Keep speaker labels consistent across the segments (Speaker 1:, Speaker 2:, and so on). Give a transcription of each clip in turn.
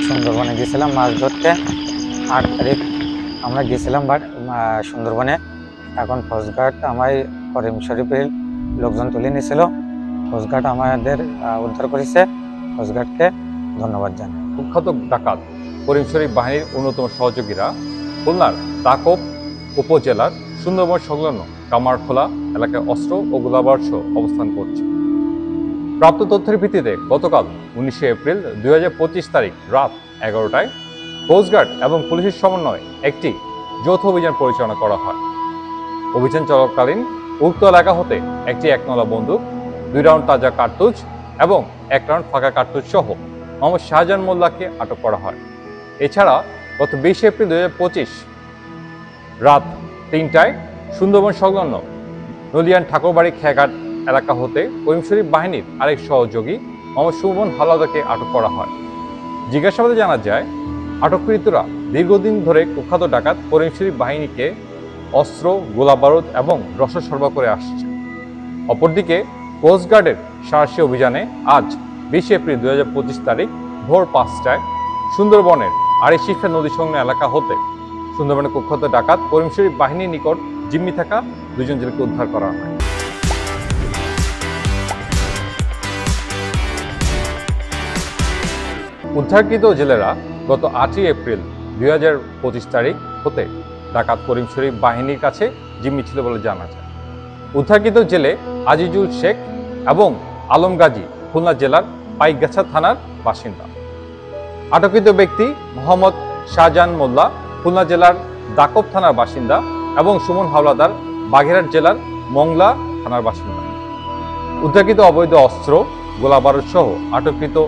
Speaker 1: সুন্দরবনে গেছিলাম মাছ ধরতে। 8 তারিখ আমরা গেছিলাম সুন্দরবনে। এখন কোস্টগার্ড আমায় করিম শরীফের লোকজন তুলে নিয়েছিল। কোস্টগার্ড আমাদের উদ্ধার করেছে। কোস্টগার্ডকে ধন্যবাদ জানাই।
Speaker 2: কুখ্যাত ডাকাত করিম শরীফ বাহিনীর অন্যতম সহযোগীরা খুলনার দাকব উপজেলার সুন্দরবন সংলগ্ন কামারখোলা এলাকায় অস্ত্র ও গোলাবর্ষণ অবস্থান করছে। প্রাপ্ত তথ্যের ভিত্তিতে গতকাল 19 এপ্রিল 2025 তারিখ রাত 11টায় কোস্টগার্ড এবং পুলিশের সমন্বয়ে একটি যৌথ অভিযান পরিচালনা করা হয়। অভিযান চলাকালীন উক্ত এলাকা হতে একটি 1 নলা বন্দুক, 2 রাউন্ড তাজা কার্তুজ এবং 1 রাউন্ড ফাঁকা কার্তুজ সহ মোহাম্মদ শাহজাহান মোল্লাকে আটক করা হয়। এছাড়া গত 20 এপ্রিল 2025 রাত 3টায় সুন্দরবন সংলগ্ন নলিয়ান ঠাকুরবাড়ি খেয়াঘাট এলাকা হতে করিম শরীফ বাহিনীর আরেক সহযোগী মোহাম্মদ সুমন হাওলাদারকে আটক করা হয়। জিজ্ঞাসাবাদে জানা যায়, আটককৃতরা দীর্ঘদিন ধরে কুখ্যাত ডাকাত করিম শরীফ বাহিনীকে অস্ত্র, গোলাবারুদ এবং রসদ সরবরাহ করে আসছে। অপরদিকে কোস্টগার্ডের সাহসী অভিযানে আজ 20 এপ্রিল 2025 তারিখ ভোর 5টায় সুন্দরবনের আড়িশিখা নদী সংলগ্ন এলাকা হতে সুন্দরবনের কুখ্যাত ডাকাত করিম শরীফ বাহিনীর নিকট জিম্মি থাকা 2 জন জেলেকে উদ্ধার করা হয়। উদ্ধারকৃত জেলেরা গত 8 এপ্রিল 2025 তারিখ হতে ডাকাত করিম শরীফ বাহিনীর কাছে জিম্মি ছিল বলে জানা যায়। উদ্ধারকৃত জেলে আজিজুল শেখ এবং আলম গাজী খুলনা জেলার পাইকগাছা থানার বাসিন্দা। আটককৃত ব্যক্তি মোহাম্মদ শাহজাহান মোল্লা খুলনা জেলার দাকব থানার বাসিন্দা এবং সুমন হাওলাদার বাগেরহাট জেলার মংলা থানার বাসিন্দা। উদ্ধারকৃত অবৈধ অস্ত্র, গোলাবারুদ সহ আটককৃত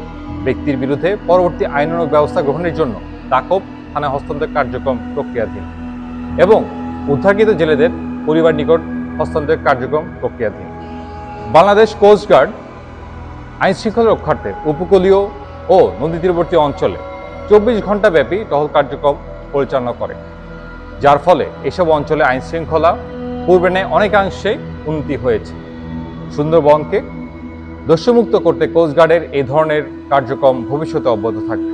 Speaker 2: ব্যক্তির বিরুদ্ধে পরবর্তী আইনানুগ ব্যবস্থা গ্রহণের জন্য দাকব থানা হস্তান্তর কার্যক্রম প্রক্রিয়াধীন এবং উদ্ধারকৃত জেলেদের পরিবার নিকট হস্তান্তর কার্যক্রম প্রক্রিয়াধীন। বাংলাদেশ কোস্টগার্ড আইন শৃঙ্খলা রক্ষার্থে উপকূলীয় ও নদী তীরবর্তী অঞ্চলে 24 ঘন্টা ব্যাপী টহল কার্যক্রম পরিচালনা করে, যার ফলে এসব অঞ্চলে আইন শৃঙ্খলা পূর্বে ন্যায় অনেকাংশে উন্নতি হয়েছে। সুন্দরবনকে দস্যুমুক্ত করতে কোস্টগার্ডের এই ধরনের কার্যক্রম ভবিষ্যতে অব্যাহত থাকবে।